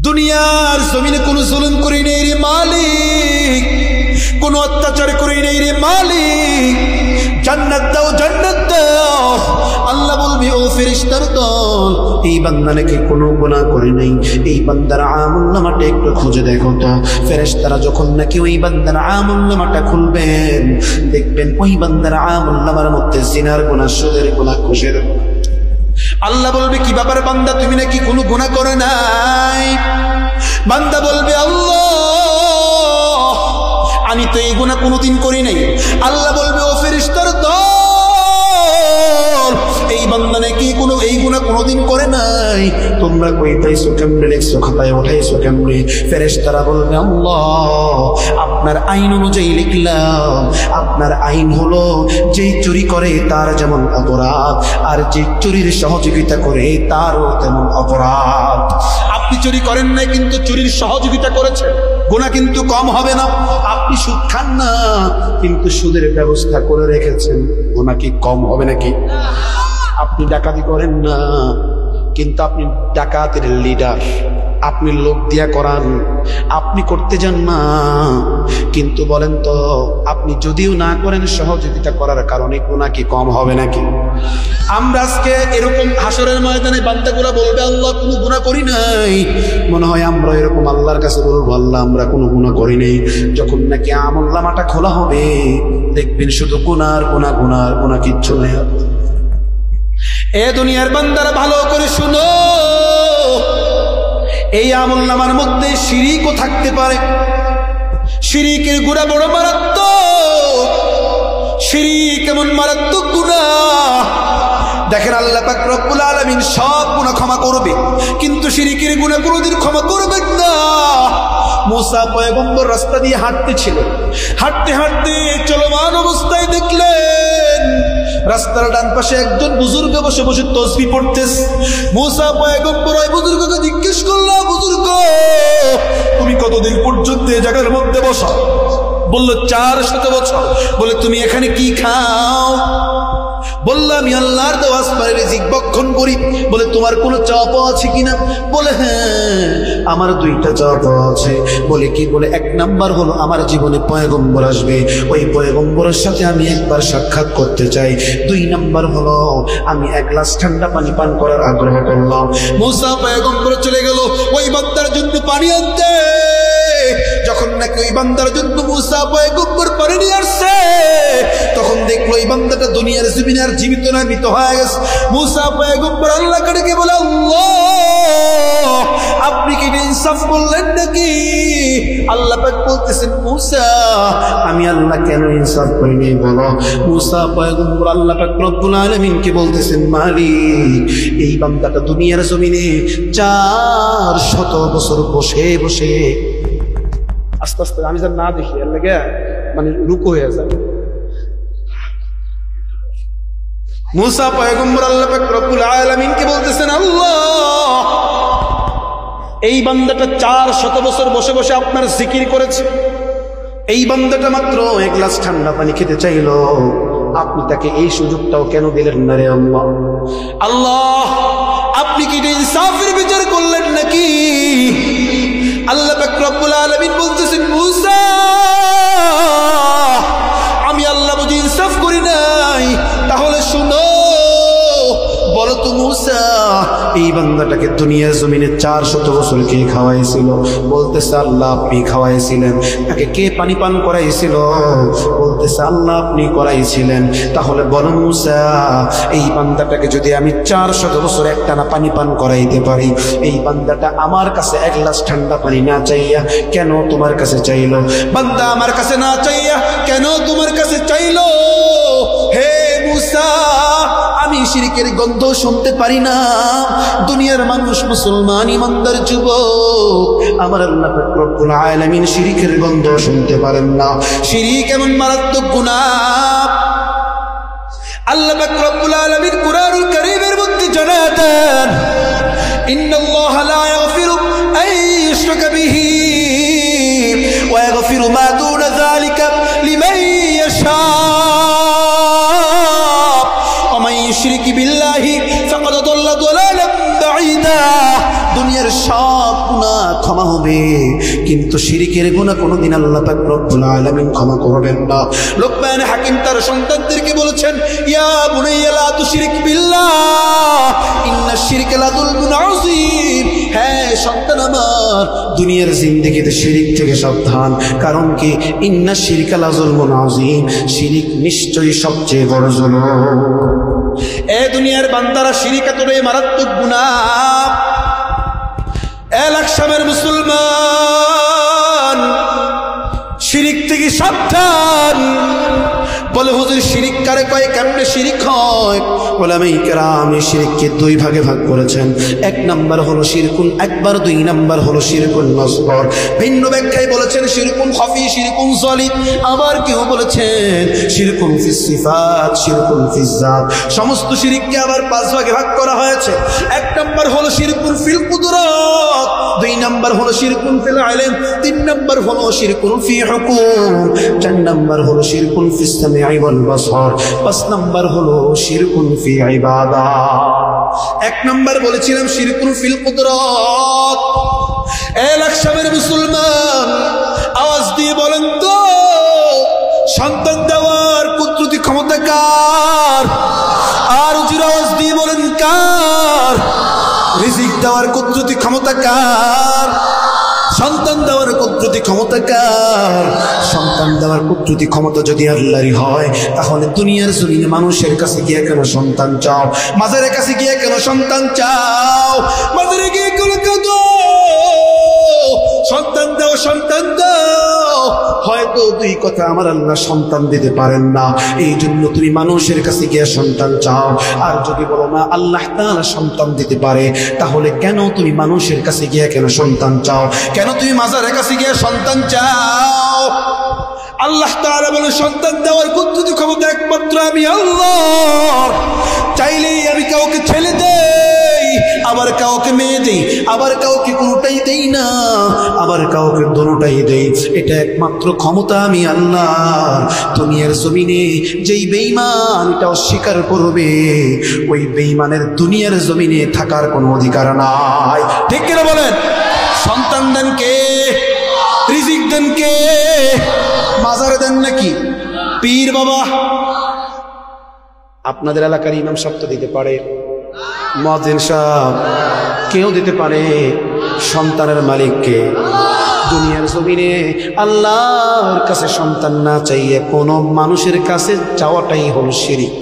দুনিয়ার জমিনে কোনো জুলুম করি নেই রে মালিক, কোনো অত্যাচার করি নেই রে মালিক, জান্নাত দাও জান্নাত দাও। আল্লাহ বলবে ও ফেরেশতার দল, এই বান্দা নাকি কোনো গুনাহ করে নাই, এই বান্দার আমলনামাটা একটু খুঁজে দেখো তো। ফেরেশতারা যখন নাকি ওই বান্দার আমলনামাটা খুলবেন, দেখবেন ওই বান্দার আমলনামার মধ্যে জিনার গুনাহ, সুদের গুনাহ, ঘুষের গুনাহ। আল্লাহ বলবে কি ব্যাপার বান্দা, তুমি নাকি কোনো গুনাহ করে নাই? বান্দা বলবে আল্লাহ আমি তো এই গুনাহ কোনোদিন করি নাই। আল্লাহ বলবে ও ফেরেশতার দল, এই বান্দা নাকি এই গুনাহ কোনোদিন করে নাই, তোমরা কই পাইছো, কেমনে লিখছো, খাতায় উঠাইছো কেমনে? ফেরেশতারা বলবে আল্লাহ আপনার আইন অনুযায়ী লিখলাম। আপনার আইন হলো যেই চুরি করে তার যেমন অপরাধ, আর যে চুরির সহযোগিতা করে তারও তেমন অপরাধ। আপনি চুরি করেন নাই কিন্তু চুরির সহযোগিতা করেছেন, গুনাহ কিন্তু কম হবে না। আপনি সুদ খান না কিন্তু সুদের ব্যবস্থা করে রেখেছেন, গুনাহ কি কম হবে নাকি? আপনি ডাকাতি করেন না কিন্তু আপনি ডাকাতের লিডার, আপনি লোক দিয়া করান, আপনি করতে যান না কিন্তু বলেন তো আপনি যদিও না করেন সহযোগিতা করার কারণে গুনাহ কি কম হবে নাকি? আমরা আজকে এরকম হাসরের ময়দানে বান্দাগুলো বলবে আল্লাহ কোনো গুনাহ করি নাই, মনে হয় আমরা এরকম আল্লাহর কাছে বলবো আল্লাহ আমরা কোনো গুনাহ করি নাই। যখন নাকি আমলনামাটা খোলা হবে দেখবেন শুধু গুনাহ গুনাহ গুনাহ গুনাহ, কিচ্ছু নেই। এ দুনিয়ার বান্দারা ভালো করে শুনো, এই আমলনামার মধ্যে শিরিকও থাকতে পারে। শিরিকের গুনাহ বড় মারাত্মক। শিরিক এমন মারাত্মক গুনাহ, দেখেন আল্লাহ পাক রব্বুল আলামিন সব গুনাহ ক্ষমা করবে কিন্তু শিরিকের গুনাহ কোনোদিন ক্ষমা করবেন না। মুসা পয়গম্বর রাস্তা দিয়ে হাঁটতেছিল, হাঁটতে হাঁটতে চলমান অবস্থায় দেখলেন রাস্তার ডান পাশে একজন বুজুর্গ বসে বসে তাসবিহ পড়তেছে। মুসা পয়গম্বর ওই বুজুর্গকে জিজ্ঞেস করলো, বুজুর্গ তুমি কতদিন পর্যন্ত এই জায়গার মধ্যে বসা? বলল 400 বছর। বলে তুমি এখানে কি খাও? বলল আমি আল্লাহর দেওয়া আসমানের রিজিক ভক্ষণ করি। বলে তোমার কোনো চাওয়া পাওয়া আছে কিনা? বলে হ্যাঁ আমার 2টা চাওয়া পাওয়া আছে। বলে কি? বলে 1 নাম্বার হলো আমার জীবনে পয়গম্বর আসবে, ওই পয়গম্বরের সাথে আমি একবার সাক্ষাৎ করতে চাই। 2 নাম্বার হলো আমি 1 গ্লাস ঠান্ডা পানি পান করার আগ্রহ করলাম। মুসা পয়গম্বর চলে গেল ওই বান্দার জন্য পানি আনতে। যখন নাকি ওই বান্দার জন্য মুসা পয়গম্বর পানি নিয়ে আসছে, তখন দেখলো এই বান্দাটা দুনিয়ার জমিনে আর জীবিত নয়, মৃত হয়ে গেছে। মুসা পয়গম্বর আল্লাহকে ডেকে বলে আল্লাহ আপনি কি ইনসাফ করলেন নাকি? আল্লাহ পাক বলতেছেন মুসা আমি আল্লাহ কেন ইনসাফ করিনি বলো? মুসা পয়গম্বর আল্লাহ পাক রব্বুল আলামিনকে বলতেছেন মালিক এই বান্দাটা দুনিয়ার জমিনে 400 বছর বসে বসে, আস্তে আস্তে আমি যেন না দেখি আল্লাহ মানে রুকু হয়ে যায়। মুসা পয়গম্বর আল্লাহ পাক রব্বুল আলামিনকে বলতেছেন আল্লাহ এই বান্দাটা 400 বছর বসে বসে আপনার জিকির করেছে, এই বান্দাটা মাত্র 1 গ্লাস ঠান্ডা পানি খেতে চাইলো, আপনি তাকে এই সুযোগটাও কেন দিলেন না রে আল্লাহ? আল্লাহ আপনি কি ইনসাফের বিচার করলেন নাকি? আল্লাহ পাক রব্বুল আলামিন বলতেছেন মুসা আমি আল্লাহ বুঝি ইনসাফ করি নাই? তাহলে শুনো বলো তো মুসা এই বান্দাটাকে দুনিয়ার জমিনে 400 বছর কে খাওয়াইছিল? বলতেছে আল্লাহ আপনি খাওয়াইছিলেন। তাকে কে পানি পান করাইছিল? বলতেছে আল্লাহ আপনি করাইছিলেন। তাহলে বলো মুসা এই বান্দাটাকে যদি আমি 400 বছর একটানা পানি পান করাইতে পারি, এই বান্দাটা আমার কাছে 1 গ্লাস ঠান্ডা পানি না চাইয়া কেন তোমার কাছে চাইলো? বান্দা আমার কাছে না চাইয়া কেন তোমার কাছে চাইলো? হে মুসা আমি শিরকের গন্ধ শুনতে পারি না। দুনিয়ার মানুষ মুসলমান ইমানদার যুবক আমার আল্লাহ পাক রব্বুল আলামিন শিরকের গন্ধ শুনতে পারেন না। শিরক এমন মারাত্মক গুনাহ আল্লাহ পাক রব্বুল আলামিন কুরআনুল কারীমের মধ্যে জানায় দেন ইন্নাল্লাহা লা ইয়াগফিরু আন ইউশরাকা বিহি ওয়া ইয়াগফিরু মা দুনা যালিকা লিমান ইয়াশা শিরকি বিল্লাহি ফাকাদ দাল্লা দালালান বাঈদা। দুনিয়ার সব গুনাহ ক্ষমা হবে, কিন্তু শিরিকের গুনাহ কোনোদিন আল্লাহ পাক রব্বুল আলামিন ক্ষমা করবেন না। লোকমান হাকিম তার সন্তানদেরকে বলেছেন, ইয়া বুনাইয়া লা তুশরিক বিল্লাহ ইন্নাশ শিরকা লাযুলমুন আযীম। হ্যাঁ সন্তান আমার, দুনিয়ার জিন্দেগিতে শিরিক থেকে সাবধান। কারণ কি? ইন্নাশ শিরকা লাযুলমুন আযীম, শিরিক নিশ্চয়ই সবচেয়ে বড় জুলুম। এ দুনিয়ার বান্দারা, শিরিক এতটাই মারাত্মক গুনাহ। লাকসামের মুসলমান, শিরিক থেকে সাবধান। বলে হুজুর শিরিক কারে কয়, কেমনে শিরিক হয়? ওলামায়ে কেরাম এই শিরিককে দুই ভাগে ভাগ করেছেন। এক নাম্বার হলো শিরকুন আকবার, দুই নাম্বার হলো শিরকুন আসগর। ভিন্ন ব্যাখ্যায় বলেছেন শিরকুন খাফি, শিরকুন জলি। আবার কেউ বলেছেন শিরকুন ফিস সিফাত, শিরকুন ফিস জাত। সমস্ত শিরিককে আবার পাঁচ ভাগে ভাগ করা হয়েছে। এক নাম্বার হলো শিরকুন ফিল কুদরাত, দুই নাম্বার হলো শিরকুন ফিল ইলম, তিন নাম্বার হলো শিরকুন ফি হুকুম, চার নাম্বার হলো শিরকুন ফিস সামি ওয়াল বাসর, পাঁচ নাম্বার হলো শিরকুন ফি ইবাদাত। এক নাম্বার বলেছিলাম শিরকুন ফিল কুদরাত। লাকসামের মুসলমান, আওয়াজ দিয়ে বলেন তো, সন্তান দেওয়ার কুদরতি ক্ষমতা কার? আর উঁচু আওয়াজ দিয়ে বলেন কার? রিজিক দেওয়ার কুদরতি ক্ষমতা কার? সন্তান দেওয়ার কুদরতি ক্ষমতা কার? সন্তান দেওয়ার কুদরতি ক্ষমতা যদি আল্লাহরই হয়, তাহলে দুনিয়ার জমিনে মানুষের কাছে গিয়ে কেন সন্তান চাও? মাজারের কাছে গিয়ে কেন সন্তান চাও? মাজারে গিয়ে কেন কাঁদো? সন্তান দাও, সন্তান দাও। হয়তো দুই কথা আমার আল্লাহ সন্তান দিতে পারেন না, এই জন্য তুমি মানুষের কাছে গিয়ে সন্তান চাও। আর যদি বলো না আল্লাহ তাআলা সন্তান দিতে পারে, তাহলে কেন তুমি মানুষের কাছে গিয়ে কেন সন্তান চাও? কেন তুমি মাজারের কাছে গিয়ে সন্তান চাও? আল্লাহ তাআলা বলে সন্তান দেওয়ার কুদরতি ক্ষমতা একমাত্র আমি আল্লাহর। চাইলেই আমি কাউকে ছেলে দেই, আবার কাউকে মেয়ে দেই, আবার কাউকে কোনোটাই দেই না, আবার কাউকে দোনোটাই দেই। এটা একমাত্র ক্ষমতা আমি আল্লাহ। দুনিয়ার জমিনে যেই বেঈমান এটা অস্বীকার করবে, ওই বেঈমানের দুনিয়ার জমিনে থাকার কোনো অধিকার নাই। ঠিক কিনা বলেন? সন্তান দেন কে? রিজিক দেন কে? মাজারে দেন নাকি পীর বাবা? আপনাদের এলাকার ইমাম সাহেব তো দিতে পারে, মুয়াজ্জিন সাহেব, কেউ দিতে পারে। সন্তানের মালিককে। দুনিয়ার জমিনে আল্লাহর কাছে সন্তান না চাইয়ে কোনো মানুষের কাছে চাওয়াটাই হলো শিরিক।